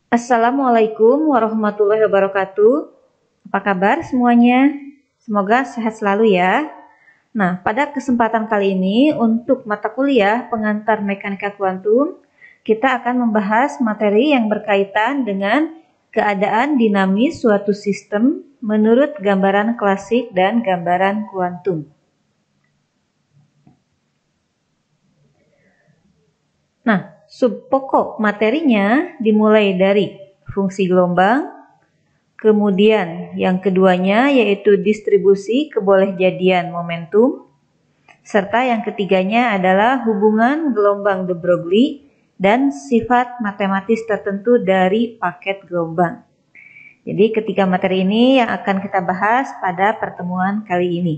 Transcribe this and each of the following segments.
Assalamualaikum warahmatullahi wabarakatuh. Apa kabar semuanya? Semoga sehat selalu ya. Nah, pada kesempatan kali ini untuk mata kuliah pengantar mekanika kuantum, kita akan membahas materi yang berkaitan dengan keadaan dinamis suatu sistem menurut gambaran klasik dan gambaran kuantum. Nah, subpokok materinya dimulai dari fungsi gelombang, kemudian yang keduanya yaitu distribusi kebolehjadian momentum, serta yang ketiganya adalah hubungan gelombang de Broglie dan sifat matematis tertentu dari paket gelombang. Jadi ketiga materi ini yang akan kita bahas pada pertemuan kali ini.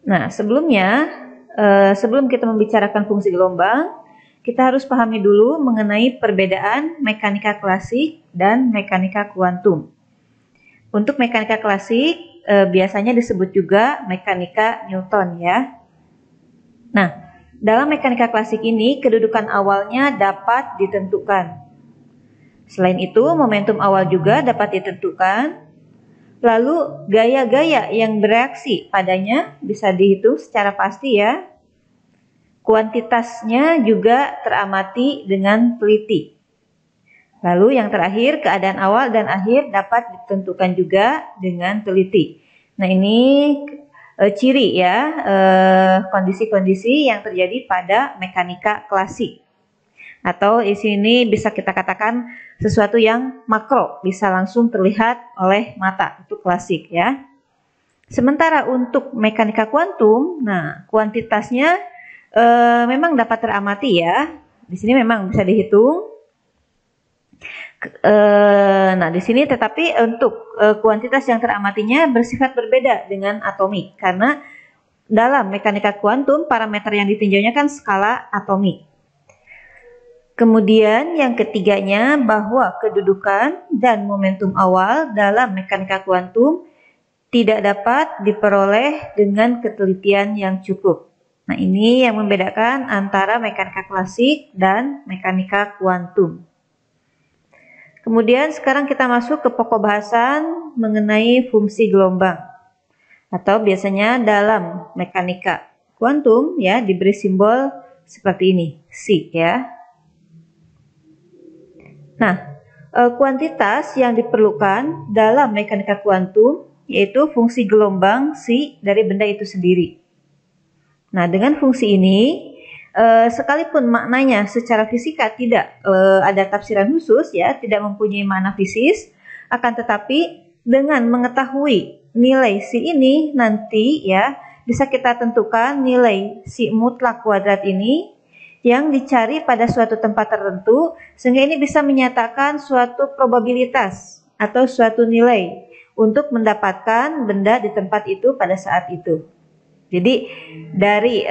Nah, sebelum kita membicarakan fungsi gelombang, kita harus pahami dulu mengenai perbedaan mekanika klasik dan mekanika kuantum. Untuk mekanika klasik biasanya disebut juga mekanika Newton ya. Nah, dalam mekanika klasik ini kedudukan awalnya dapat ditentukan. Selain itu, momentum awal juga dapat ditentukan. Lalu gaya-gaya yang bereaksi padanya bisa dihitung secara pasti ya. Kuantitasnya juga teramati dengan teliti. Lalu yang terakhir, keadaan awal dan akhir dapat ditentukan juga dengan teliti. Nah, ini ciri ya, kondisi-kondisi yang terjadi pada mekanika klasik. Atau di sini bisa kita katakan sesuatu yang makro, bisa langsung terlihat oleh mata, itu klasik ya. Sementara untuk mekanika kuantum, nah kuantitasnya memang dapat teramati ya. Di sini memang bisa dihitung. Nah, di sini tetapi untuk kuantitas yang teramatinya bersifat berbeda dengan atomik karena dalam mekanika kuantum parameter yang ditinjaunya kan skala atomik. Kemudian yang ketiganya bahwa kedudukan dan momentum awal dalam mekanika kuantum tidak dapat diperoleh dengan ketelitian yang cukup. Nah, ini yang membedakan antara mekanika klasik dan mekanika kuantum. Kemudian sekarang kita masuk ke pokok bahasan mengenai fungsi gelombang. Atau biasanya dalam mekanika kuantum ya diberi simbol seperti ini, psi ya. Nah, kuantitas yang diperlukan dalam mekanika kuantum yaitu fungsi gelombang psi dari benda itu sendiri. Nah, dengan fungsi ini, sekalipun maknanya secara fisika tidak ada tafsiran khusus ya, tidak mempunyai makna fisis, akan tetapi dengan mengetahui nilai psi ini nanti ya, bisa kita tentukan nilai psi mutlak kuadrat ini yang dicari pada suatu tempat tertentu, sehingga ini bisa menyatakan suatu probabilitas atau suatu nilai untuk mendapatkan benda di tempat itu pada saat itu. Jadi dari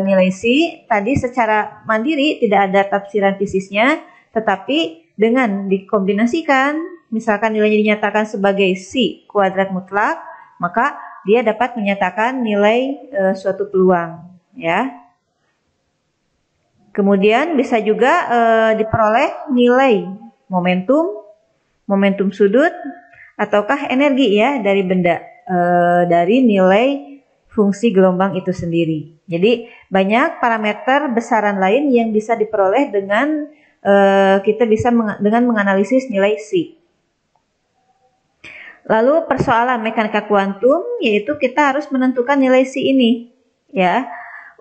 nilai psi tadi secara mandiri tidak ada tafsiran fisisnya, tetapi dengan dikombinasikan, misalkan nilainya dinyatakan sebagai psi kuadrat mutlak, maka dia dapat menyatakan nilai suatu peluang ya. Kemudian bisa juga diperoleh nilai momentum sudut, ataukah energi ya dari benda dari nilai fungsi gelombang itu sendiri. Jadi banyak parameter besaran lain yang bisa diperoleh dengan kita bisa dengan menganalisis nilai psi. Lalu persoalan mekanika kuantum yaitu kita harus menentukan nilai psi ini ya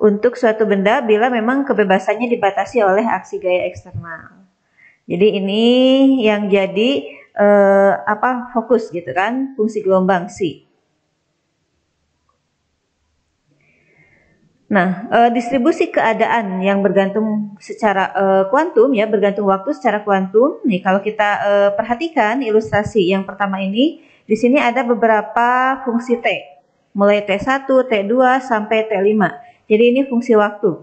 untuk suatu benda bila memang kebebasannya dibatasi oleh aksi gaya eksternal. Jadi ini yang jadi fokus gitu kan, fungsi gelombang psi. Nah, distribusi keadaan yang bergantung secara kuantum ya, bergantung waktu secara kuantum. Nih, kalau kita perhatikan ilustrasi yang pertama ini, di sini ada beberapa fungsi T. Mulai T1, T2 sampai T5. Jadi ini fungsi waktu.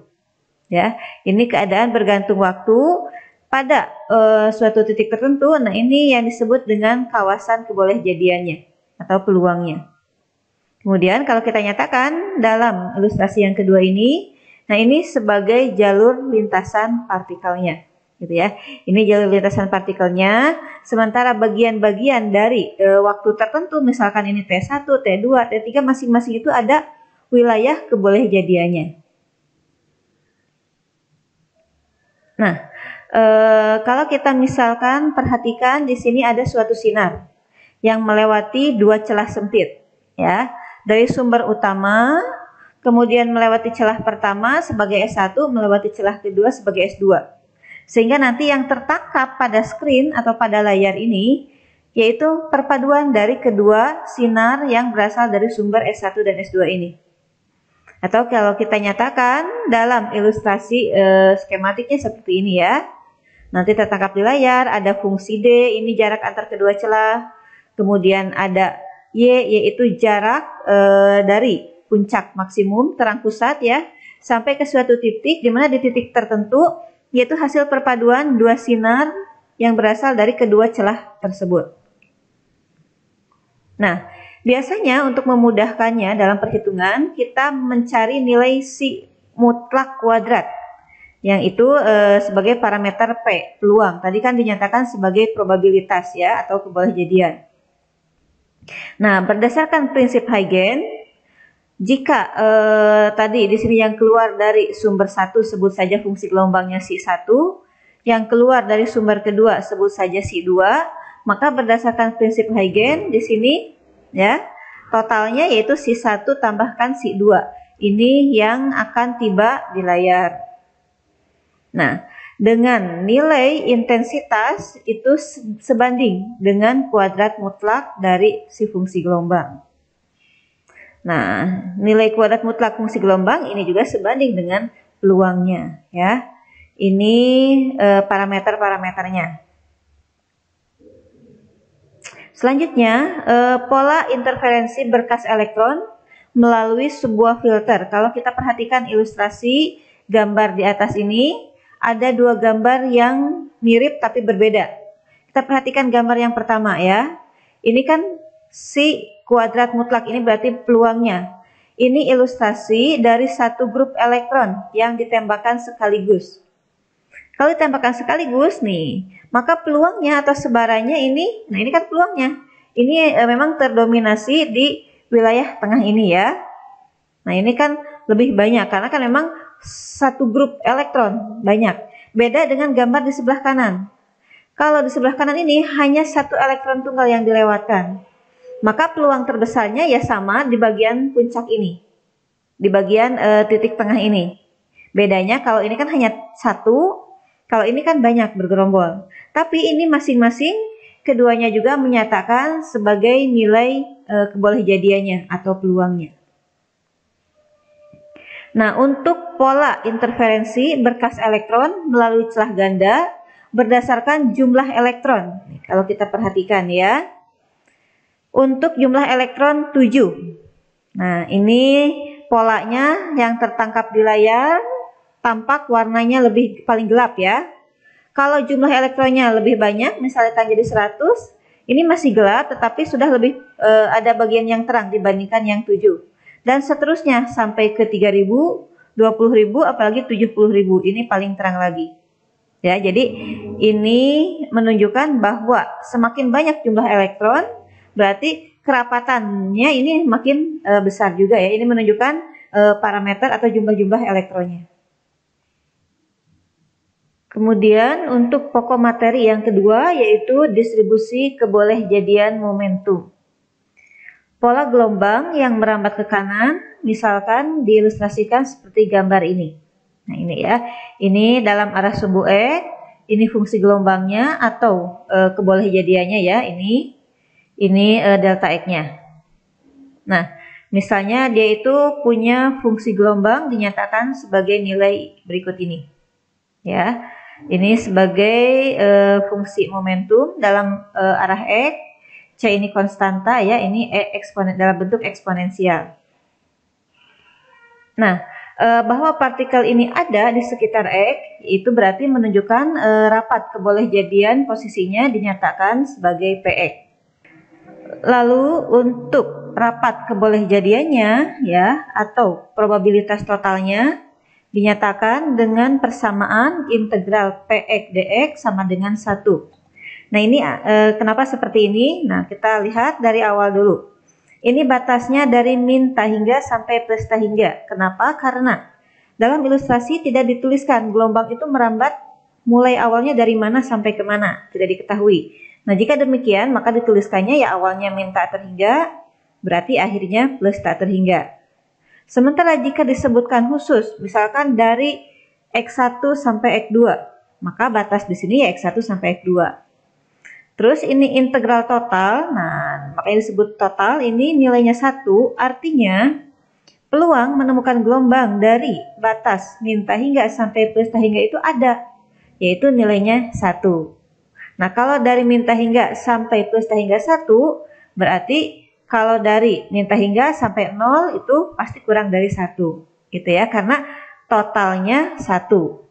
Ya, ini keadaan bergantung waktu pada suatu titik tertentu. Nah, ini yang disebut dengan kawasan kebolehjadiannya atau peluangnya. Kemudian kalau kita nyatakan dalam ilustrasi yang kedua ini, nah ini sebagai jalur lintasan partikelnya gitu ya. Ini jalur lintasan partikelnya. Sementara bagian-bagian dari waktu tertentu, misalkan ini T1, T2, T3, masing-masing itu ada wilayah kebolehjadiannya. Nah, kalau kita misalkan perhatikan di sini ada suatu sinar yang melewati dua celah sempit, ya, dari sumber utama, kemudian melewati celah pertama sebagai S1, melewati celah kedua sebagai S2. Sehingga nanti yang tertangkap pada screen atau pada layar ini yaitu perpaduan dari kedua sinar yang berasal dari sumber S1 dan S2 ini. Atau kalau kita nyatakan dalam ilustrasi skematiknya seperti ini ya. Nanti tertangkap di layar ada fungsi D, ini jarak antar kedua celah. Kemudian ada Y, yaitu jarak dari puncak maksimum terang pusat ya, sampai ke suatu titik, di mana di titik tertentu yaitu hasil perpaduan dua sinar yang berasal dari kedua celah tersebut. Nah, biasanya untuk memudahkannya dalam perhitungan, kita mencari nilai si mutlak kuadrat, yang itu sebagai parameter P, peluang. Tadi kan dinyatakan sebagai probabilitas ya, atau kebolehjadian. Nah, berdasarkan prinsip Huygens, jika tadi di sini yang keluar dari sumber satu sebut saja fungsi gelombangnya Si1, yang keluar dari sumber kedua sebut saja Si2, maka berdasarkan prinsip Huygens di sini ya, totalnya yaitu Si1 tambahkan Si2. Ini yang akan tiba di layar. Nah, dengan nilai intensitas itu sebanding dengan kuadrat mutlak dari si fungsi gelombang. Nah, nilai kuadrat mutlak fungsi gelombang ini juga sebanding dengan peluangnya ya. Ini parameter-parameternya. Selanjutnya, pola interferensi berkas elektron melalui sebuah filter. Kalau kita perhatikan ilustrasi gambar di atas ini, ada dua gambar yang mirip tapi berbeda. Kita perhatikan gambar yang pertama ya. Ini kan si kuadrat mutlak, ini berarti peluangnya. Ini ilustrasi dari satu grup elektron yang ditembakkan sekaligus. Kalau ditembakkan sekaligus nih, maka peluangnya atau sebarannya ini, nah ini kan peluangnya. Ini memang terdominasi di wilayah tengah ini ya. Nah ini kan lebih banyak karena kan memang satu grup elektron banyak. Beda dengan gambar di sebelah kanan. Kalau di sebelah kanan ini hanya satu elektron tunggal yang dilewatkan. Maka peluang terbesarnya ya sama di bagian puncak ini. Di bagian titik tengah ini. Bedanya kalau ini kan hanya satu, kalau ini kan banyak bergerombol. Tapi ini masing-masing keduanya juga menyatakan sebagai nilai kebolehjadiannya atau peluangnya. Nah, untuk pola interferensi berkas elektron melalui celah ganda berdasarkan jumlah elektron. Kalau kita perhatikan ya. Untuk jumlah elektron 7. Nah, ini polanya yang tertangkap di layar tampak warnanya paling gelap ya. Kalau jumlah elektronnya lebih banyak, misalnya jadi 100, ini masih gelap tetapi sudah lebih ada bagian yang terang dibandingkan yang 7. Dan seterusnya sampai ke 3.000, 20.000, apalagi 70.000. Ini paling terang lagi. Ya, jadi ini menunjukkan bahwa semakin banyak jumlah elektron, berarti kerapatannya ini makin besar juga ya. Ini menunjukkan parameter atau jumlah-jumlah elektronnya. Kemudian untuk pokok materi yang kedua yaitu distribusi kebolehjadian momentum. Pola gelombang yang merambat ke kanan, misalkan diilustrasikan seperti gambar ini. Nah ini ya, ini dalam arah sumbu X, ini fungsi gelombangnya atau kebolehjadiannya ya, ini delta X-nya. Nah, misalnya dia itu punya fungsi gelombang dinyatakan sebagai nilai berikut ini. Ya, ini sebagai fungsi momentum dalam arah X. C ini konstanta ya, ini E dalam bentuk eksponensial. Nah, bahwa partikel ini ada di sekitar X, itu berarti menunjukkan rapat kebolehjadian posisinya dinyatakan sebagai Px. Lalu untuk rapat kebolehjadiannya ya, atau probabilitas totalnya, dinyatakan dengan persamaan integral Px dx sama dengan 1. Nah ini kenapa seperti ini? Nah kita lihat dari awal dulu. Ini batasnya dari min tak hingga sampai plus tak hingga. Kenapa? Karena dalam ilustrasi tidak dituliskan gelombang itu merambat mulai awalnya dari mana sampai ke mana. Tidak diketahui. Nah jika demikian maka dituliskannya ya awalnya min tak terhingga, berarti akhirnya plus tak terhingga. Sementara jika disebutkan khusus, misalkan dari X1 sampai X2, maka batas di sini ya X1 sampai X2. Terus ini integral total, nah makanya disebut total, ini nilainya 1, artinya peluang menemukan gelombang dari batas min tak hingga sampai plus tak hingga itu ada, yaitu nilainya 1. Nah kalau dari min tak hingga sampai plus tak hingga 1, berarti kalau dari min tak hingga sampai 0 itu pasti kurang dari 1. Gitu ya, karena totalnya 1.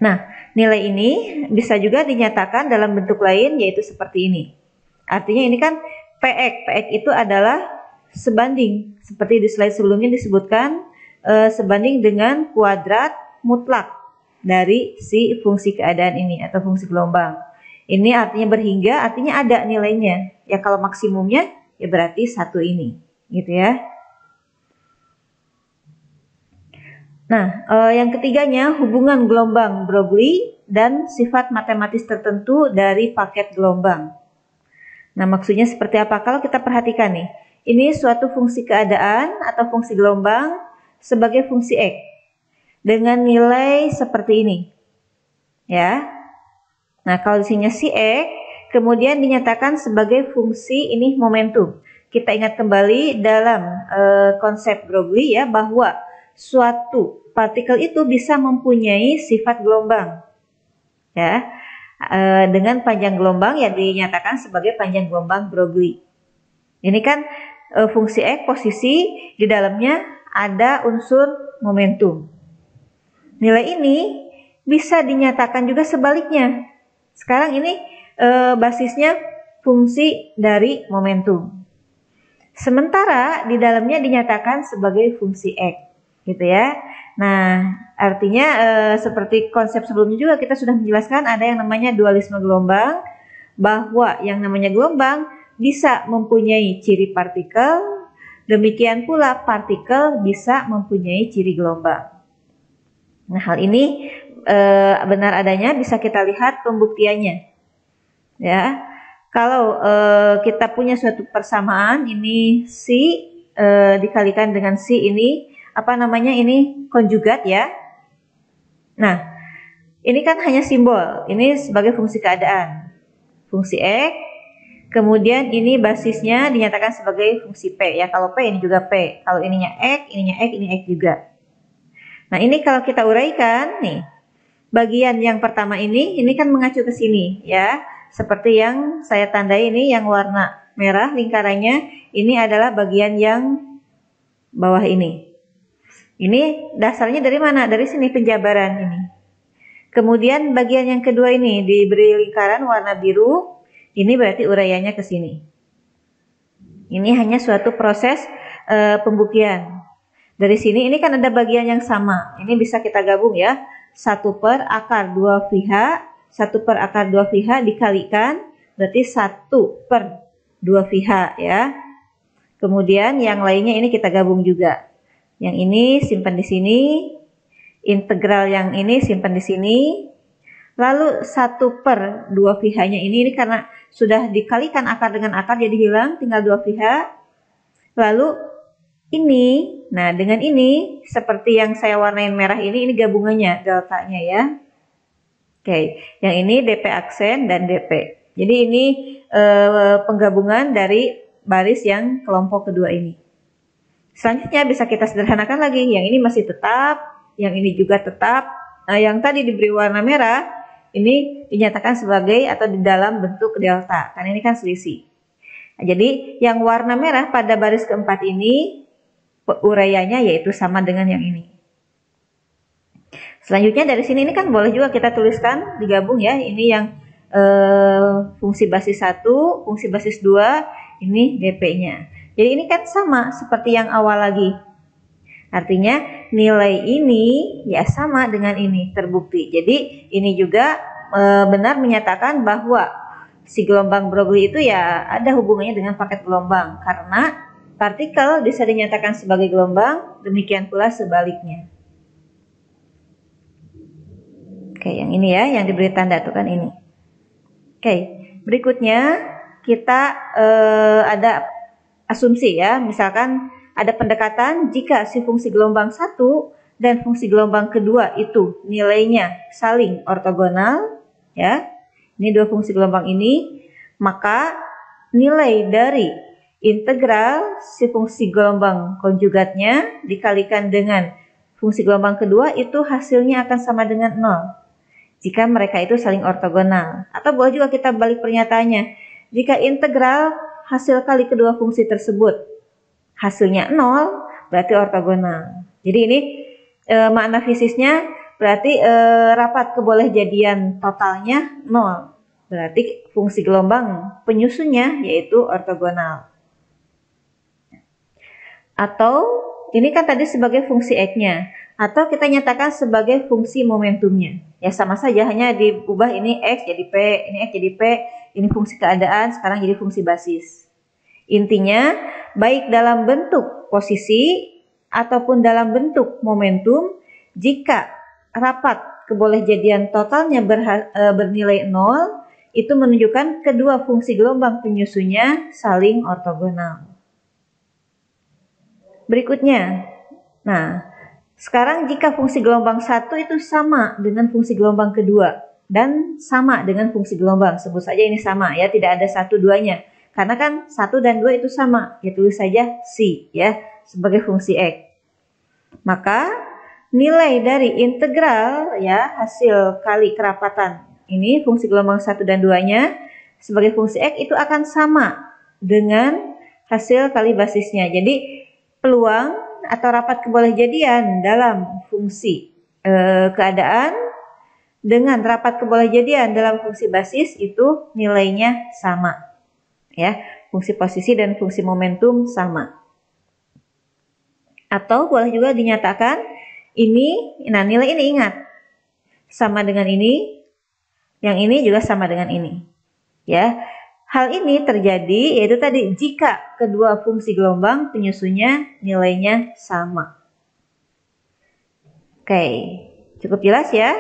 Nah, nilai ini bisa juga dinyatakan dalam bentuk lain yaitu seperti ini. Artinya ini kan Px itu adalah sebanding. Seperti di slide sebelumnya disebutkan sebanding dengan kuadrat mutlak dari si fungsi keadaan ini atau fungsi gelombang. Ini artinya berhingga, artinya ada nilainya. Ya kalau maksimumnya ya berarti 1 ini, gitu ya. Nah, yang ketiganya hubungan gelombang Broglie dan sifat matematis tertentu dari paket gelombang. Nah, maksudnya seperti apa? Kalau kita perhatikan nih, ini suatu fungsi keadaan atau fungsi gelombang sebagai fungsi X dengan nilai seperti ini. Ya. Nah, kalau di sini si X kemudian dinyatakan sebagai fungsi ini momentum. Kita ingat kembali dalam konsep Broglie ya bahwa suatu partikel itu bisa mempunyai sifat gelombang. Ya. Dengan panjang gelombang yang dinyatakan sebagai panjang gelombang Broglie. Ini kan fungsi X posisi di dalamnya ada unsur momentum. Nilai ini bisa dinyatakan juga sebaliknya. Sekarang ini basisnya fungsi dari momentum. Sementara di dalamnya dinyatakan sebagai fungsi X, gitu ya. Nah, artinya seperti konsep sebelumnya juga kita sudah menjelaskan ada yang namanya dualisme gelombang, bahwa yang namanya gelombang bisa mempunyai ciri partikel, demikian pula partikel bisa mempunyai ciri gelombang. Nah, hal ini benar adanya bisa kita lihat pembuktiannya. Ya, kalau kita punya suatu persamaan ini C dikalikan dengan C ini apa namanya ini konjugat ya. Nah, ini kan hanya simbol. Ini sebagai fungsi keadaan, fungsi X. Kemudian ini basisnya dinyatakan sebagai fungsi P ya. Kalau P ini juga P. Kalau ininya X, ini X juga. Nah, ini kalau kita uraikan nih, bagian yang pertama ini kan mengacu ke sini ya. Seperti yang saya tandai ini yang warna merah lingkarannya, ini adalah bagian yang bawah ini. Ini dasarnya dari mana? Dari sini penjabaran ini. Kemudian bagian yang kedua ini diberi lingkaran warna biru, ini berarti uraiannya ke sini. Ini hanya suatu proses pembuktian. Dari sini ini kan ada bagian yang sama. Ini bisa kita gabung ya. 1 per akar 2 VH, 1 per akar 2 VH dikalikan, berarti 1 per 2 VH ya. Kemudian yang lainnya ini kita gabung juga. Yang ini simpan di sini, integral yang ini simpan di sini. Lalu 1 per 2 VH-nya ini karena sudah dikalikan akar dengan akar jadi hilang, tinggal 2 VH. Lalu ini, nah dengan ini seperti yang saya warnain merah ini gabungannya, deltanya ya. Oke, yang ini DP aksen dan DP. Jadi ini penggabungan dari baris yang kelompok kedua ini. Selanjutnya bisa kita sederhanakan lagi, yang ini masih tetap, yang ini juga tetap. Nah, yang tadi diberi warna merah, ini dinyatakan sebagai atau di dalam bentuk delta, karena ini kan selisih. Nah, jadi yang warna merah pada baris keempat ini, uraiannya yaitu sama dengan yang ini. Selanjutnya dari sini ini kan boleh juga kita tuliskan digabung ya. Ini yang fungsi basis 1, fungsi basis 2, ini DP-nya. Jadi ini kan sama seperti yang awal lagi. Artinya nilai ini ya sama dengan ini, terbukti. Jadi ini juga benar menyatakan bahwa si gelombang Broglie itu ya ada hubungannya dengan paket gelombang, karena partikel bisa dinyatakan sebagai gelombang, demikian pula sebaliknya. Oke, yang ini ya, yang diberi tanda tuh kan ini. Oke, berikutnya kita ada asumsi ya, misalkan ada pendekatan jika si fungsi gelombang 1 dan fungsi gelombang kedua itu nilainya saling ortogonal, ya. Ini dua fungsi gelombang ini, maka nilai dari integral si fungsi gelombang konjugatnya dikalikan dengan fungsi gelombang kedua itu hasilnya akan sama dengan 0. Jika mereka itu saling ortogonal. Atau boleh juga kita balik pernyataannya. Jika integral hasil kali kedua fungsi tersebut hasilnya 0, berarti ortogonal. Jadi ini makna fisisnya berarti rapat kebolehjadian totalnya 0. Berarti fungsi gelombang penyusunnya yaitu ortogonal. Atau ini kan tadi sebagai fungsi X-nya. Atau kita nyatakan sebagai fungsi momentumnya. Ya sama saja, hanya diubah ini X jadi P, ini X jadi P, ini fungsi keadaan, sekarang jadi fungsi basis. Intinya, baik dalam bentuk posisi ataupun dalam bentuk momentum, jika rapat kebolehjadian totalnya bernilai 0, itu menunjukkan kedua fungsi gelombang penyusunnya saling ortogonal. Berikutnya, nah, sekarang jika fungsi gelombang 1 itu sama dengan fungsi gelombang kedua dan sama dengan fungsi gelombang, sebut saja ini sama ya, tidak ada 1-2-nya. Karena kan 1 dan 2 itu sama, ya tulis saja C ya sebagai fungsi X. Maka nilai dari integral ya hasil kali kerapatan ini fungsi gelombang 1 dan 2-nya sebagai fungsi X itu akan sama dengan hasil kali basisnya. Jadi peluang atau rapat kebolehjadian dalam fungsi keadaan dengan rapat kebolehjadian dalam fungsi basis itu nilainya sama. Ya, fungsi posisi dan fungsi momentum sama. Atau boleh juga dinyatakan ini, nah nilai ini ingat sama dengan ini, yang ini juga sama dengan ini. Ya, hal ini terjadi yaitu tadi jika kedua fungsi gelombang penyusunnya nilainya sama. Oke, cukup jelas ya.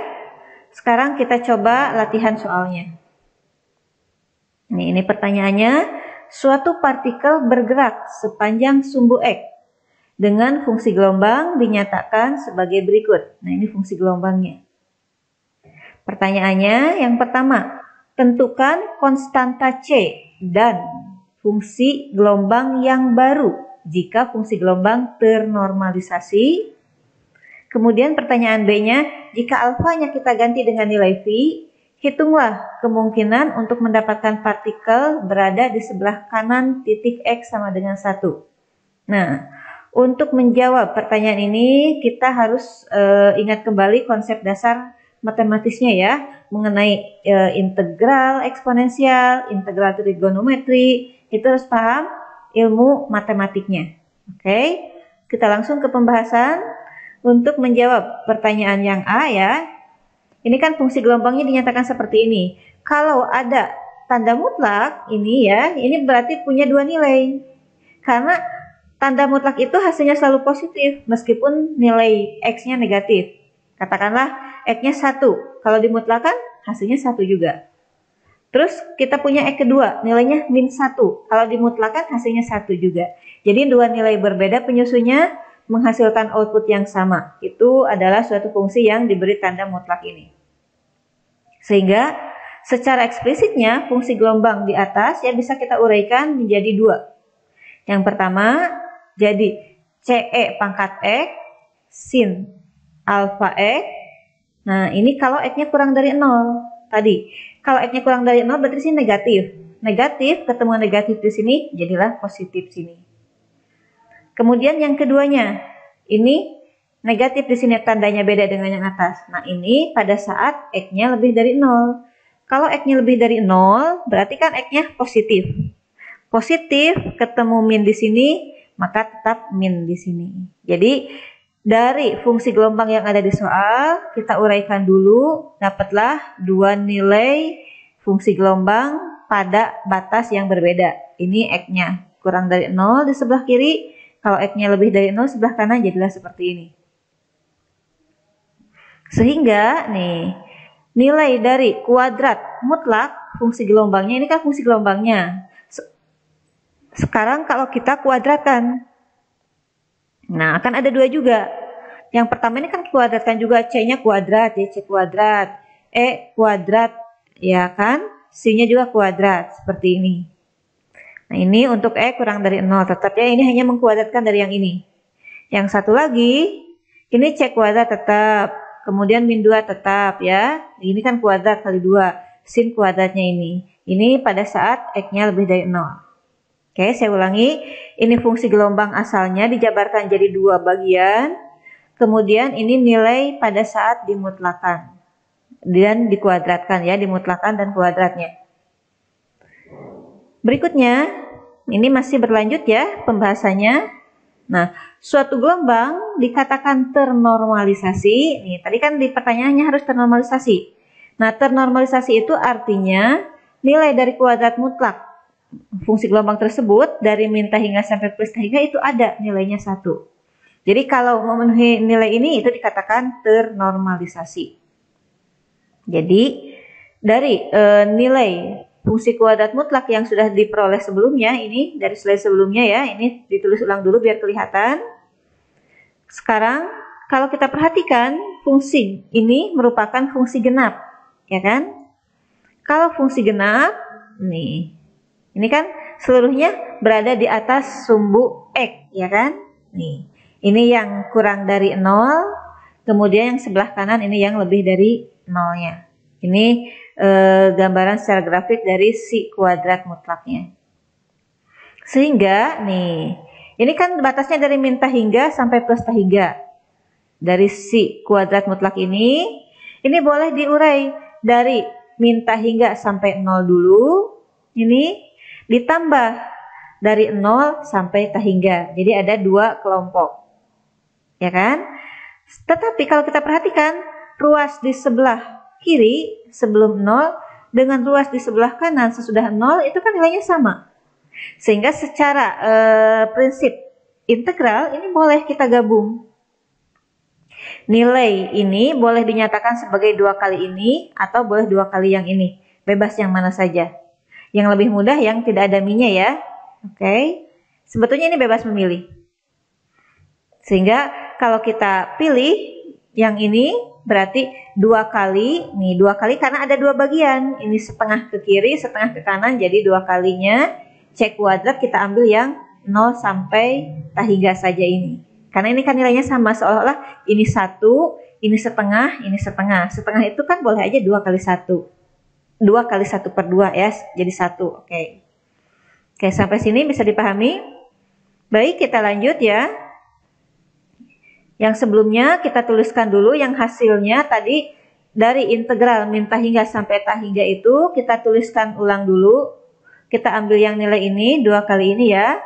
Sekarang kita coba latihan soalnya. Ini pertanyaannya, suatu partikel bergerak sepanjang sumbu X dengan fungsi gelombang dinyatakan sebagai berikut. Nah, ini fungsi gelombangnya. Pertanyaannya yang pertama, tentukan konstanta C dan fungsi gelombang yang baru jika fungsi gelombang ternormalisasi. Kemudian pertanyaan B-nya, jika alfanya kita ganti dengan nilai V, hitunglah kemungkinan untuk mendapatkan partikel berada di sebelah kanan titik X sama dengan 1. Nah, untuk menjawab pertanyaan ini, kita harus ingat kembali konsep dasar matematisnya ya, mengenai integral eksponensial, integral trigonometri, itu harus paham ilmu matematiknya. Oke, kita langsung ke pembahasan. Untuk menjawab pertanyaan yang A ya, ini kan fungsi gelombangnya dinyatakan seperti ini. Kalau ada tanda mutlak ini ya, ini berarti punya dua nilai. Karena tanda mutlak itu hasilnya selalu positif meskipun nilai X-nya negatif. Katakanlah X-nya 1. Kalau dimutlakan hasilnya 1 juga. Terus kita punya X kedua, nilainya min 1. Kalau dimutlakan hasilnya 1 juga. Jadi dua nilai berbeda penyusunnya menghasilkan output yang sama. Itu adalah suatu fungsi yang diberi tanda mutlak ini. Sehingga secara eksplisitnya fungsi gelombang di atas ya bisa kita uraikan menjadi dua. Yang pertama jadi CE pangkat X sin alfa X. Nah ini kalau X-nya kurang dari 0. Tadi kalau X-nya kurang dari 0 berarti sini negatif. Negatif ketemu negatif di sini jadilah positif sini. Kemudian yang keduanya, ini negatif di sini tandanya beda dengan yang atas. Nah ini pada saat X-nya lebih dari 0. Kalau X-nya lebih dari 0, berarti kan X-nya positif. Positif ketemu min di sini, maka tetap min di sini. Jadi Dari fungsi gelombang yang ada di soal, kita uraikan dulu, dapatlah dua nilai fungsi gelombang pada batas yang berbeda. Ini X-nya kurang dari 0 di sebelah kiri, kalau X-nya lebih dari 0 sebelah kanan jadilah seperti ini. Sehingga nih, nilai dari kuadrat mutlak fungsi gelombangnya, ini kan fungsi gelombangnya. Sekarang kalau kita kuadratkan, nah, akan ada dua juga. Yang pertama ini kan kuadratkan juga, C-nya kuadrat, ya C kuadrat, E kuadrat, ya kan? C-nya juga kuadrat, seperti ini. Nah, ini untuk E kurang dari 0, tetap ya ini hanya mengkuadratkan dari yang ini. Yang satu lagi, ini C kuadrat tetap, kemudian min 2 tetap ya. Ini kan kuadrat kali 2, sin kuadratnya ini. Ini pada saat X-nya lebih dari 0. Oke, saya ulangi. Ini fungsi gelombang asalnya dijabarkan jadi dua bagian. Kemudian ini nilai pada saat dimutlakan dan dikuadratkan ya, dimutlakan dan kuadratnya. Berikutnya, ini masih berlanjut ya pembahasannya. Nah, suatu gelombang dikatakan ternormalisasi. Nih, tadi kan di pertanyaannya harus ternormalisasi. Nah, ternormalisasi itu artinya nilai dari kuadrat mutlak fungsi gelombang tersebut dari min hingga sampai plus hingga itu ada nilainya 1. Jadi kalau memenuhi nilai ini itu dikatakan ternormalisasi. Jadi dari nilai fungsi kuadrat mutlak yang sudah diperoleh sebelumnya, ini dari slide sebelumnya ya, ini ditulis ulang dulu biar kelihatan. Sekarang kalau kita perhatikan fungsi ini merupakan fungsi genap, ya kan? Kalau fungsi genap, nih. Ini kan seluruhnya berada di atas sumbu X, ya kan? Nih, ini yang kurang dari 0, kemudian yang sebelah kanan ini yang lebih dari 0-nya. Ini gambaran secara grafik dari si kuadrat mutlaknya. Sehingga, nih, ini kan batasnya dari min hingga sampai plus hingga. Dari si kuadrat mutlak ini boleh diurai dari min hingga sampai 0 dulu, ini ditambah dari 0 sampai hingga. Jadi ada dua kelompok. Ya kan? Tetapi kalau kita perhatikan ruas di sebelah kiri sebelum 0 dengan ruas di sebelah kanan sesudah 0 itu kan nilainya sama. Sehingga secara prinsip integral ini boleh kita gabung. Nilai ini boleh dinyatakan sebagai 2 kali ini atau boleh 2 kali yang ini. Bebas yang mana saja. Yang lebih mudah yang tidak ada minnya ya. Oke. Sebetulnya ini bebas memilih. Sehingga kalau kita pilih yang ini berarti 2 kali. Nih 2 kali karena ada 2 bagian. Ini setengah ke kiri, setengah ke kanan. Jadi 2 kalinya C kuadrat kita ambil yang 0 sampai hingga saja ini. Karena ini kan nilainya sama. Seolah-olah ini 1, ini setengah, ini setengah. Setengah itu kan boleh aja 2 kali 1. 2 kali 1 per 2 ya, jadi 1. Oke, sampai sini bisa dipahami? Baik, kita lanjut ya. Yang sebelumnya kita tuliskan dulu yang hasilnya tadi dari integral min hingga sampai hingga itu kita tuliskan ulang dulu. Kita ambil yang nilai ini 2 kali ini ya.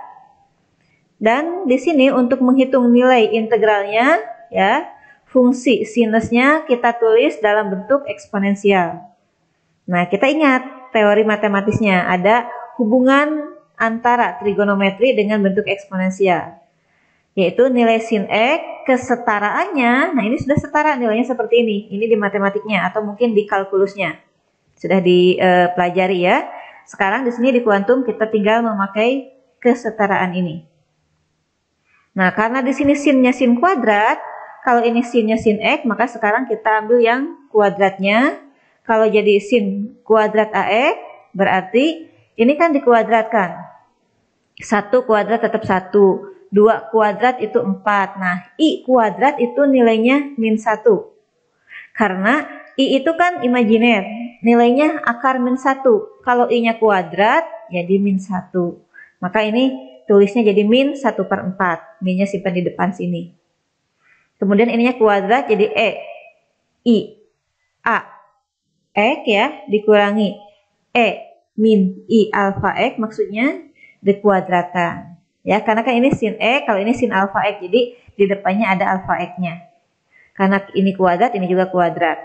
Dan di sini untuk menghitung nilai integralnya ya, fungsi sinusnya kita tulis dalam bentuk eksponensial. Nah, kita ingat teori matematisnya, ada hubungan antara trigonometri dengan bentuk eksponensial. Yaitu nilai sin X kesetaraannya, nah ini sudah setara nilainya seperti ini. Ini di matematiknya atau mungkin di kalkulusnya. Sudah dipelajari ya. Sekarang di sini di kuantum kita tinggal memakai kesetaraan ini. Nah, karena di sini sinnya sin kuadrat, kalau ini sinnya sin X, maka sekarang kita ambil yang kuadratnya. Kalau jadi sin kuadrat AX, berarti ini kan dikuadratkan. 1 kuadrat tetap 1. 2 kuadrat itu 4. Nah, I kuadrat itu nilainya min 1. Karena I itu kan imajiner. Nilainya akar min 1. Kalau I-nya kuadrat, jadi min 1. Maka ini tulisnya jadi min 1 per 4. Min-nya simpan di depan sini. Kemudian ininya kuadrat jadi E. I. A. X ya, dikurangi E min I alfa X, maksudnya dikuadratkan. Ya, karena kan ini sin X, kalau ini sin alfa X. Jadi di depannya ada alfa X-nya. Karena ini kuadrat, ini juga kuadrat.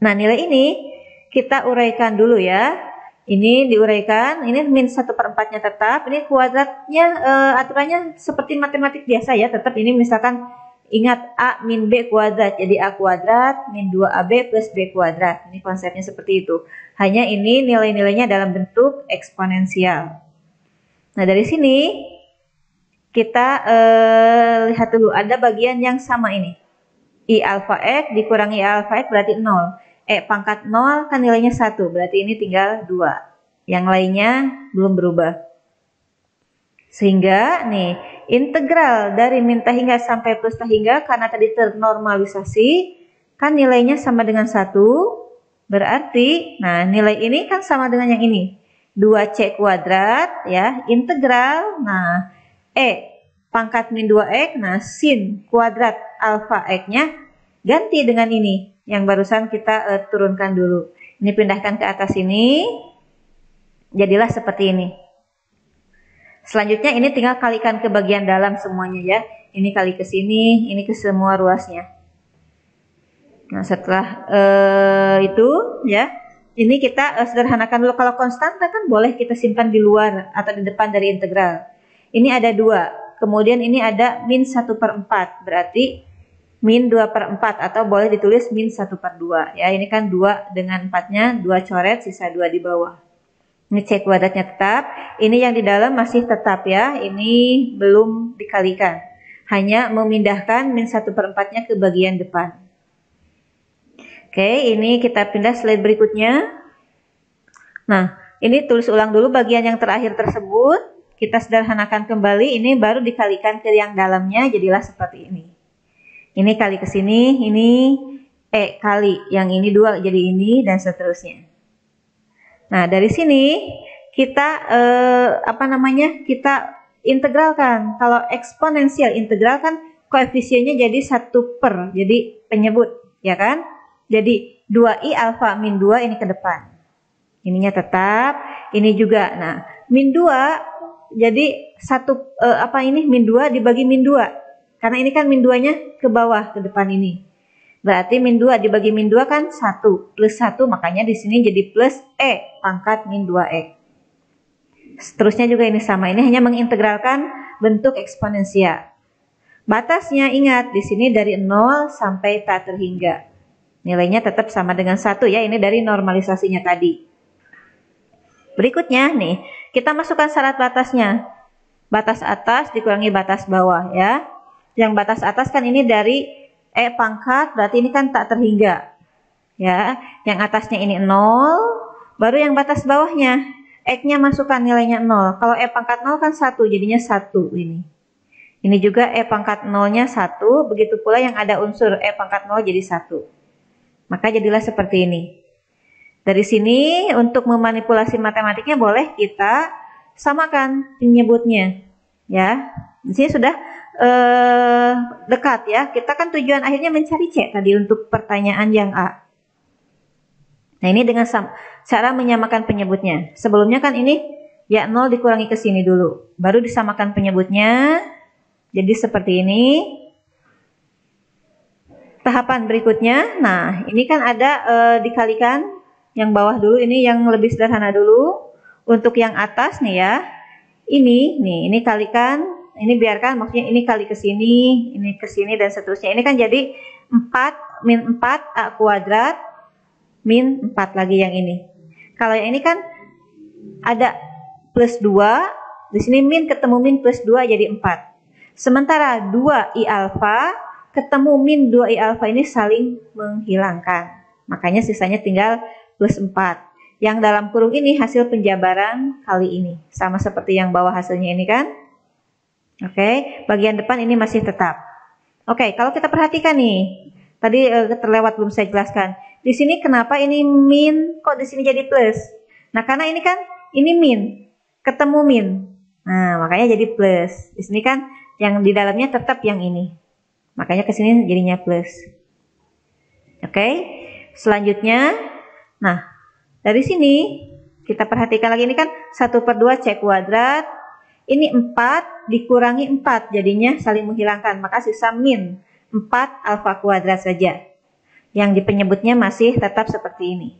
Nah, nilai ini kita uraikan dulu ya. Ini diuraikan, ini min 1/4-nya tetap, ini kuadratnya aturannya seperti matematik biasa ya, tetap ini misalkan ingat A min B kuadrat, jadi A kuadrat min 2AB plus B kuadrat. Ini konsepnya seperti itu. Hanya ini nilai-nilainya dalam bentuk eksponensial. Nah, dari sini kita lihat dulu, ada bagian yang sama ini. I alfa X dikurangi I alfa X berarti 0. Pangkat 0 kan nilainya 1, berarti ini tinggal 2. Yang lainnya belum berubah. Sehingga nih, integral dari min ta hingga sampai plus ta hingga karena tadi ternormalisasi, kan nilainya sama dengan 1, berarti, nah nilai ini kan sama dengan yang ini. 2C kuadrat, ya, integral, nah, pangkat min 2X, nah sin kuadrat alfa X-nya ganti dengan ini. Yang barusan kita turunkan dulu. Ini pindahkan ke atas ini. Jadilah seperti ini. Selanjutnya ini tinggal kalikan ke bagian dalam semuanya ya. Ini kali ke sini, ini ke semua ruasnya. Nah, setelah itu ya, ini kita sederhanakan dulu. Kalau konstanta kan boleh kita simpan di luar atau di depan dari integral. Ini ada 2. Kemudian ini ada min 1/4. Berarti min 2/4 atau boleh ditulis min 1/2 ya. Ini kan 2 dengan 4-nya 2 coret, sisa 2 di bawah. Ini C kuadratnya tetap, ini yang di dalam masih tetap ya. Ini belum dikalikan, hanya memindahkan min 1/4-nya ke bagian depan. Oke, ini kita pindah slide berikutnya. Nah, ini tulis ulang dulu bagian yang terakhir tersebut. Kita sederhanakan kembali, ini baru dikalikan ke yang dalamnya, jadilah seperti ini. Ini kali ke sini, ini kali yang ini 2 jadi ini dan seterusnya. Nah, dari sini kita kita integralkan. Kalau eksponensial integral kan koefisiennya jadi 1/, jadi penyebut, ya kan? Jadi 2i alfa min 2 ini ke depan. Ininya tetap, ini juga. Nah, min 2 jadi min 2 dibagi min 2. Karena ini kan min 2-nya ke bawah, ke depan ini. Berarti min 2 dibagi min 2 kan 1. Plus 1, makanya di sini jadi plus pangkat min 2X. Seterusnya juga ini sama. Ini hanya mengintegralkan bentuk eksponensial. Batasnya ingat, di sini dari 0 sampai tak terhingga. Nilainya tetap sama dengan 1 ya. Ini dari normalisasinya tadi. Berikutnya nih, kita masukkan syarat batasnya. Batas atas dikurangi batas bawah ya. Yang batas atas kan ini dari pangkat, berarti ini kan tak terhingga. Ya, yang atasnya ini 0, baru yang batas bawahnya X-nya masukkan nilainya 0. Kalau pangkat 0 kan 1, jadinya 1 ini. Ini juga pangkat 0-nya 1, begitu pula yang ada unsur pangkat 0 jadi 1. Maka jadilah seperti ini. Dari sini untuk memanipulasi matematiknya boleh kita samakan penyebutnya. Ya, di sini sudah dekat ya. Kita kan tujuan akhirnya mencari C tadi untuk pertanyaan yang A. Nah, ini dengan cara menyamakan penyebutnya. Sebelumnya kan ini ya 0 dikurangi ke sini dulu. Baru disamakan penyebutnya. Jadi seperti ini. Tahapan berikutnya. Nah, ini kan ada dikalikan yang bawah dulu. Ini yang lebih sederhana dulu. Untuk yang atas nih ya. Ini kalikan. Ini biarkan, maksudnya ini kali ke sini, ini ke sini dan seterusnya. Ini kan jadi 4 min 4 A kuadrat min 4 lagi yang ini. Kalau yang ini kan ada plus 2, di sini min ketemu min plus 2 jadi 4. Sementara 2i alfa ketemu min 2i alfa ini saling menghilangkan. Makanya sisanya tinggal plus 4. Yang dalam kurung ini hasil penjabaran kali ini. Sama seperti yang bawah hasilnya ini kan. Oke, bagian depan ini masih tetap. Oke, kalau kita perhatikan nih, tadi terlewat belum saya jelaskan. Di sini kenapa ini min, kok di sini jadi plus? Nah, karena ini kan ini min, ketemu min. Nah, makanya jadi plus. Di sini kan yang di dalamnya tetap yang ini. Makanya ke sini jadinya plus. Oke, selanjutnya, nah dari sini Kita perhatikan lagi, ini kan 1/2 C kuadrat. Ini 4 dikurangi 4, jadinya saling menghilangkan. Maka sisa min 4 alfa kuadrat saja. Yang penyebutnya masih tetap seperti ini.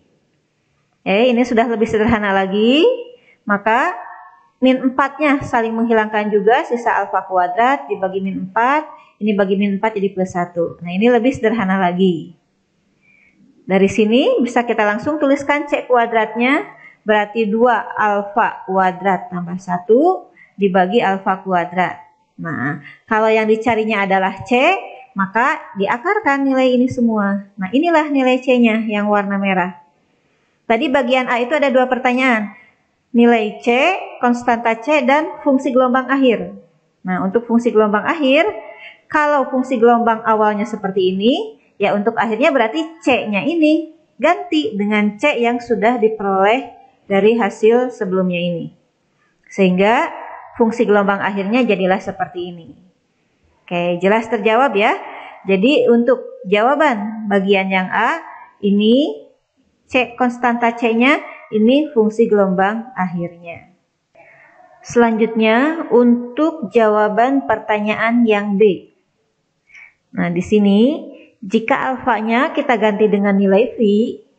Ini sudah lebih sederhana lagi. Maka min 4-nya saling menghilangkan juga, sisa alfa kuadrat dibagi min 4. Ini bagi min 4 jadi plus 1. Nah, ini lebih sederhana lagi. Dari sini bisa kita langsung tuliskan C kuadratnya. Berarti 2 alfa kuadrat tambah 1 dibagi alfa kuadrat. Nah, kalau yang dicarinya adalah C, maka diakarkan nilai ini semua. Nah, inilah nilai C-nya yang warna merah. Tadi bagian A itu ada 2 pertanyaan. Nilai C, konstanta C, dan fungsi gelombang akhir. Nah, untuk fungsi gelombang akhir, kalau fungsi gelombang awalnya seperti ini, ya untuk akhirnya berarti C-nya ini ganti dengan C yang sudah diperoleh dari hasil sebelumnya ini. Sehingga fungsi gelombang akhirnya jadilah seperti ini. Oke, jelas terjawab ya. Jadi untuk jawaban bagian yang A, ini C konstanta C-nya, ini fungsi gelombang akhirnya. Selanjutnya untuk jawaban pertanyaan yang B. Nah, di sini jika alfanya kita ganti dengan nilai V,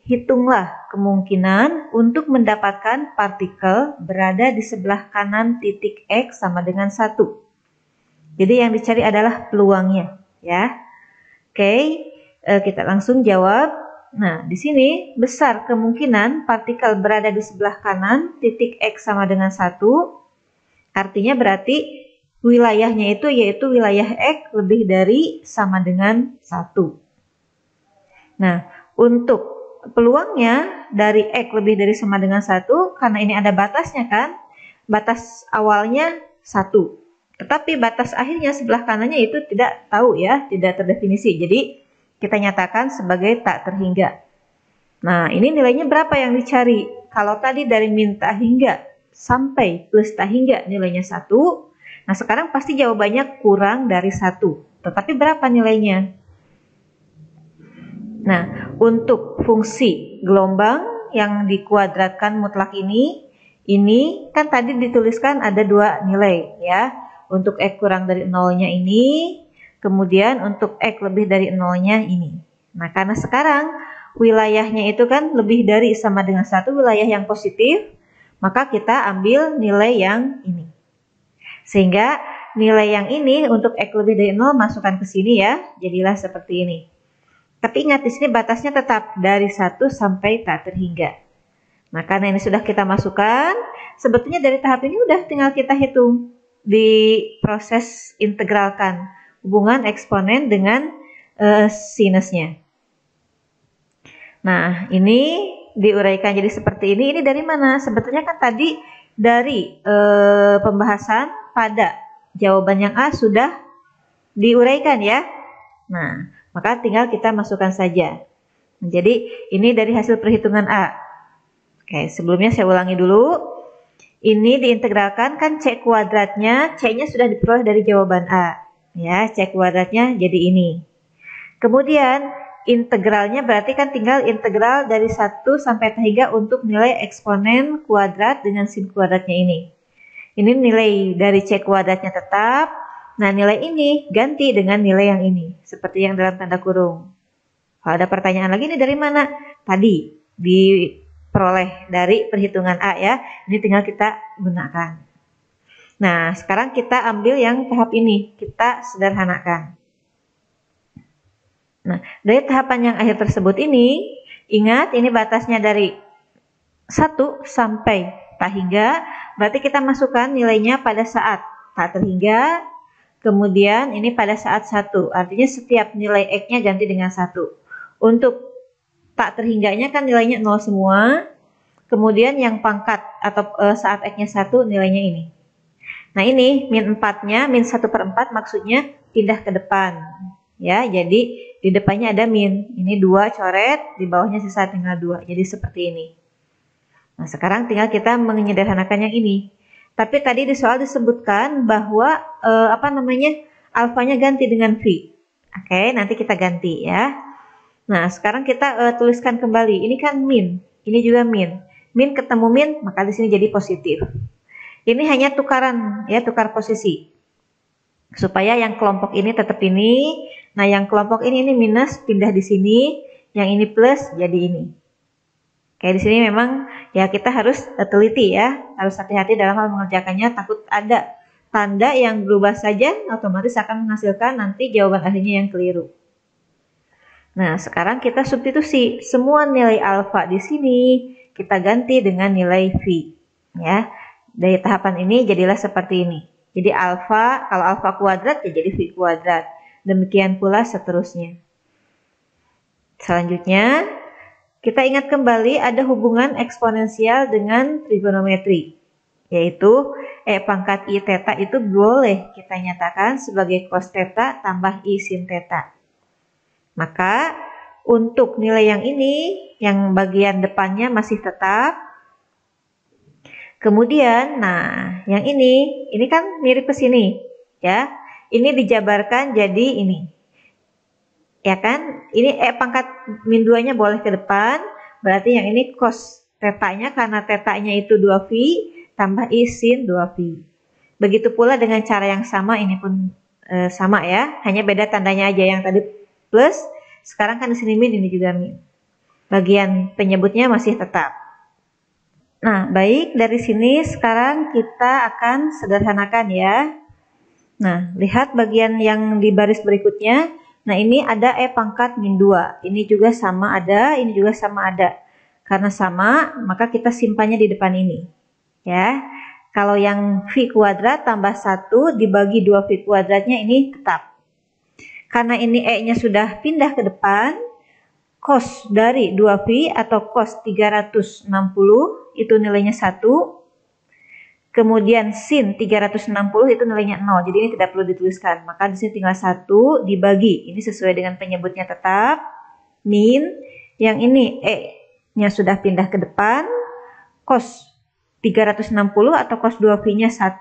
hitunglah kemungkinan untuk mendapatkan partikel berada di sebelah kanan titik X sama dengan 1. Jadi yang dicari adalah peluangnya, ya. Oke, kita langsung jawab. Nah, di sini besar kemungkinan partikel berada di sebelah kanan titik X sama dengan 1. Artinya berarti wilayahnya itu yaitu wilayah X lebih dari sama dengan 1. Nah, untuk peluangnya dari X lebih dari sama dengan 1, karena ini ada batasnya kan, batas awalnya 1. Tetapi batas akhirnya sebelah kanannya itu tidak tahu ya, tidak terdefinisi. Jadi kita nyatakan sebagai tak terhingga. Nah, ini nilainya berapa yang dicari? Kalau tadi dari min tak hingga sampai plus tak hingga nilainya 1, nah sekarang pasti jawabannya kurang dari 1. Tetapi berapa nilainya? Nah, untuk fungsi gelombang yang dikuadratkan mutlak ini kan tadi dituliskan ada 2 nilai ya. Untuk X kurang dari 0-nya ini, kemudian untuk X lebih dari 0-nya ini. Nah, karena sekarang wilayahnya itu kan lebih dari sama dengan 1, wilayah yang positif, maka kita ambil nilai yang ini. Sehingga nilai yang ini untuk X lebih dari 0 masukkan ke sini ya, jadilah seperti ini. Tapi ingat di sini batasnya tetap dari 1 sampai tak terhingga. Nah, karena ini sudah kita masukkan, sebetulnya dari tahap ini udah tinggal kita hitung di proses integralkan hubungan eksponen dengan sinusnya. Nah, ini diuraikan jadi seperti ini. Ini dari mana? Sebetulnya kan tadi dari pembahasan pada jawaban yang A sudah diuraikan ya. Nah, maka tinggal kita masukkan saja. Jadi ini dari hasil perhitungan A. Oke, sebelumnya saya ulangi dulu. Ini diintegralkan kan C kuadratnya, C-nya sudah diperoleh dari jawaban A. Ya, C kuadratnya jadi ini. Kemudian integralnya berarti kan tinggal integral dari 1 sampai terhingga untuk nilai eksponen kuadrat dengan sin kuadratnya ini. Ini nilai dari C kuadratnya tetap. Nah, nilai ini ganti dengan nilai yang ini. Seperti yang dalam tanda kurung. Kalau ada pertanyaan lagi, ini dari mana? Tadi diperoleh dari perhitungan A ya. Ini tinggal kita gunakan. Nah, sekarang kita ambil yang tahap ini. Kita sederhanakan. Nah, dari tahapan yang akhir tersebut ini, ingat ini batasnya dari 1 sampai tak hingga. Berarti kita masukkan nilainya pada saat tak terhingga. Kemudian ini pada saat 1. Artinya setiap nilai X-nya ganti dengan 1. Untuk tak terhingganya kan nilainya 0 semua. Kemudian yang pangkat atau saat X-nya 1 nilainya ini. Nah, ini min 4-nya, min 1/4 maksudnya pindah ke depan. Ya, jadi di depannya ada min. Ini 2 coret, di bawahnya sisa tinggal 2. Jadi seperti ini. Nah, sekarang tinggal kita menyederhanakan yang ini. Tapi tadi di soal disebutkan bahwa alfanya ganti dengan V. Oke, nanti kita ganti ya. Nah, sekarang kita tuliskan kembali. Ini kan min, ini juga min. min ketemu min, maka di sini jadi positif. Ini hanya tukaran ya, tukar posisi. Supaya yang kelompok ini tetap ini, nah yang kelompok ini minus pindah di sini, yang ini plus jadi ini. Kayak di sini memang ya kita harus teliti ya, harus hati-hati dalam hal mengerjakannya, takut ada tanda yang berubah saja otomatis akan menghasilkan nanti jawaban akhirnya yang keliru. Nah, sekarang kita substitusi semua nilai alfa di sini kita ganti dengan nilai V ya. Dari tahapan ini jadilah seperti ini. Jadi alfa, kalau alfa kuadrat ya jadi V kuadrat. Demikian pula seterusnya. Selanjutnya, kita ingat kembali ada hubungan eksponensial dengan trigonometri. Yaitu E pangkat I theta itu boleh kita nyatakan sebagai cos theta tambah I sin theta. Maka untuk nilai yang ini, yang bagian depannya masih tetap. Kemudian, nah yang ini kan mirip ke sini ya. Ini dijabarkan jadi ini. Ya kan? Ini E pangkat min 2-nya boleh ke depan. Berarti yang ini cos theta-nya karena theta-nya itu 2V tambah I sin 2V. Begitu pula dengan cara yang sama, ini pun sama ya. Hanya beda tandanya aja, yang tadi plus, sekarang kan di sini min, ini juga min. Bagian penyebutnya masih tetap. Nah, baik, dari sini sekarang kita akan sederhanakan ya. Nah, lihat bagian yang di baris berikutnya. Nah, ini ada E pangkat min 2. Ini juga sama ada, ini juga sama ada. Karena sama, maka kita simpannya di depan ini. Ya. Kalau yang V kuadrat tambah 1 dibagi 2V kuadratnya ini tetap. Karena ini E-nya sudah pindah ke depan, cos dari 2V atau cos 360 itu nilainya 1. Kemudian sin 360 itu nilainya 0. Jadi ini tidak perlu dituliskan. Maka di sini tinggal 1 dibagi. Ini sesuai dengan penyebutnya tetap. Min. Yang ini E-nya sudah pindah ke depan. Cos 360 atau cos 2V-nya 1.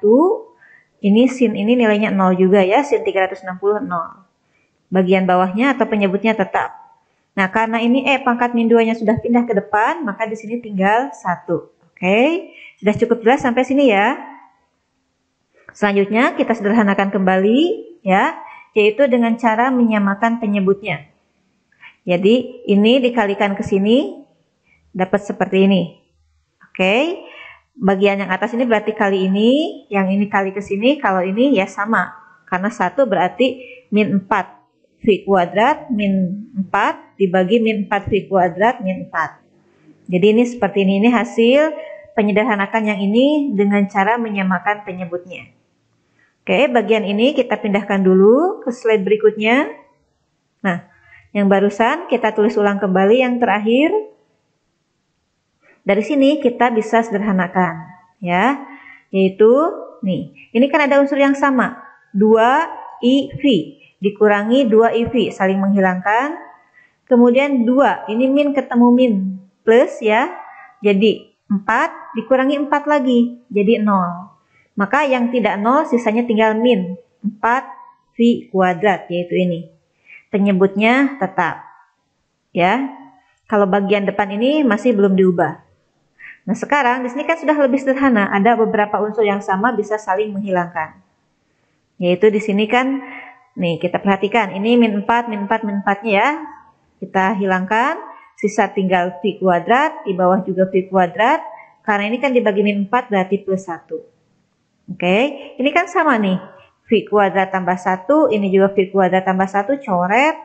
Ini sin ini nilainya 0 juga ya. Sin 360 0. Bagian bawahnya atau penyebutnya tetap. Nah, karena ini E pangkat min 2-nya sudah pindah ke depan, maka di sini tinggal 1. Oke, sudah cukup jelas sampai sini ya. Selanjutnya kita sederhanakan kembali ya, yaitu dengan cara menyamakan penyebutnya. Jadi ini dikalikan ke sini dapat seperti ini. Oke, bagian yang atas ini berarti kali ini, yang ini kali ke sini, kalau ini ya sama. Karena 1 berarti min 4. V kuadrat min 4 dibagi min 4V kuadrat min 4. Jadi ini seperti ini hasil penyederhanakan yang ini dengan cara menyamakan penyebutnya. Oke, bagian ini kita pindahkan dulu ke slide berikutnya. Nah, yang barusan kita tulis ulang kembali yang terakhir. Dari sini kita bisa sederhanakan ya. Yaitu nih, ini kan ada unsur yang sama, 2IV dikurangi 2IV, saling menghilangkan. Kemudian 2, ini min ketemu min, plus ya. Jadi 4 dikurangi 4 lagi, jadi 0. Maka yang tidak 0 sisanya tinggal min, 4V kuadrat, yaitu ini. Penyebutnya tetap. Ya. Kalau bagian depan ini masih belum diubah. Nah, sekarang di sini kan sudah lebih sederhana, ada beberapa unsur yang sama bisa saling menghilangkan. Yaitu di sini kan nih, kita perhatikan, ini min 4, min 4, min 4-nya ya. Kita hilangkan, sisa tinggal V kuadrat, di bawah juga V kuadrat. Karena ini kan dibagi min 4 berarti plus 1. Oke, ini kan sama nih. V kuadrat tambah 1, ini juga V kuadrat tambah 1, coret.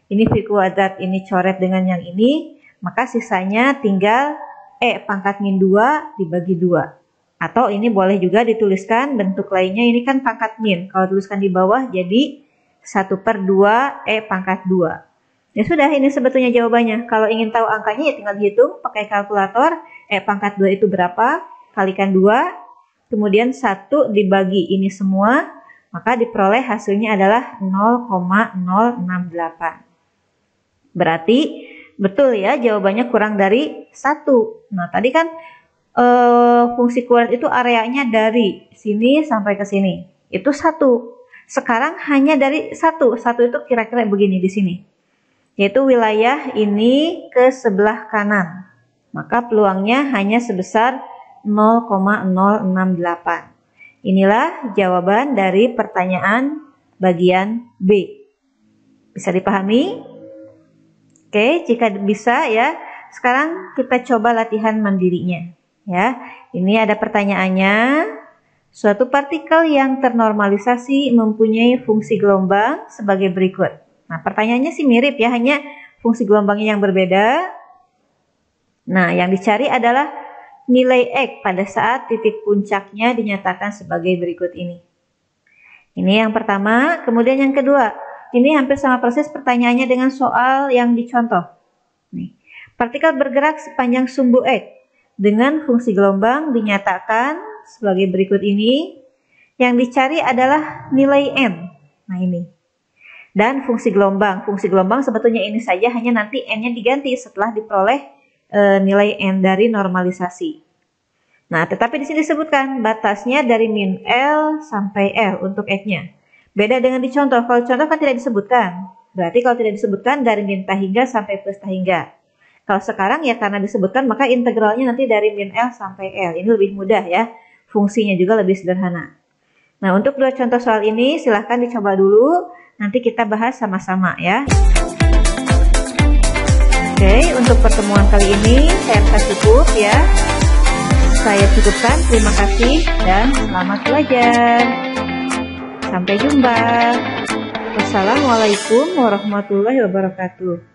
Ini V kuadrat, ini coret dengan yang ini. Maka sisanya tinggal E pangkat min 2 dibagi 2. Atau ini boleh juga dituliskan bentuk lainnya, ini kan pangkat min. Kalau tuliskan di bawah jadi 1/2 E pangkat 2. Ya sudah, ini sebetulnya jawabannya. Kalau ingin tahu angkanya ya tinggal dihitung pakai kalkulator. E pangkat 2 itu berapa? Kalikan 2. Kemudian 1 dibagi ini semua. Maka diperoleh hasilnya adalah 0,068. Berarti betul ya, jawabannya kurang dari 1. Nah, tadi kan fungsi kuadrat itu areanya dari sini sampai ke sini. Itu 1. Sekarang hanya dari 1 itu kira-kira begini di sini. Yaitu wilayah ini ke sebelah kanan. maka peluangnya hanya sebesar 0,068. Inilah jawaban dari pertanyaan bagian B. Bisa dipahami? Oke, jika bisa ya, sekarang kita coba latihan mandirinya. Ya, ini ada pertanyaannya. Suatu partikel yang ternormalisasi mempunyai fungsi gelombang sebagai berikut. Nah, pertanyaannya sih mirip ya, hanya fungsi gelombangnya yang berbeda. Nah, yang dicari adalah nilai X pada saat titik puncaknya dinyatakan sebagai berikut ini. Ini yang pertama. Kemudian yang kedua, ini hampir sama persis pertanyaannya dengan soal yang dicontoh. Nih, partikel bergerak sepanjang sumbu X dengan fungsi gelombang dinyatakan sebagai berikut ini. Yang dicari adalah nilai N. Nah, ini. Dan fungsi gelombang. Fungsi gelombang sebetulnya ini saja, hanya nanti N-nya diganti setelah diperoleh nilai N dari normalisasi. Nah, tetapi di sini disebutkan batasnya dari min L sampai L untuk X-nya. Beda dengan di contoh. Kalau contoh kan tidak disebutkan. Berarti kalau tidak disebutkan dari min tahingga sampai plus tahingga. Kalau sekarang ya karena disebutkan maka integralnya nanti dari min L sampai L. Ini lebih mudah ya. Fungsinya juga lebih sederhana. Nah, untuk dua contoh soal ini silahkan dicoba dulu. Nanti kita bahas sama-sama ya. Oke, untuk pertemuan kali ini saya rasa cukup ya. Saya cukupkan, terima kasih dan selamat belajar. Sampai jumpa. Wassalamualaikum warahmatullahi wabarakatuh.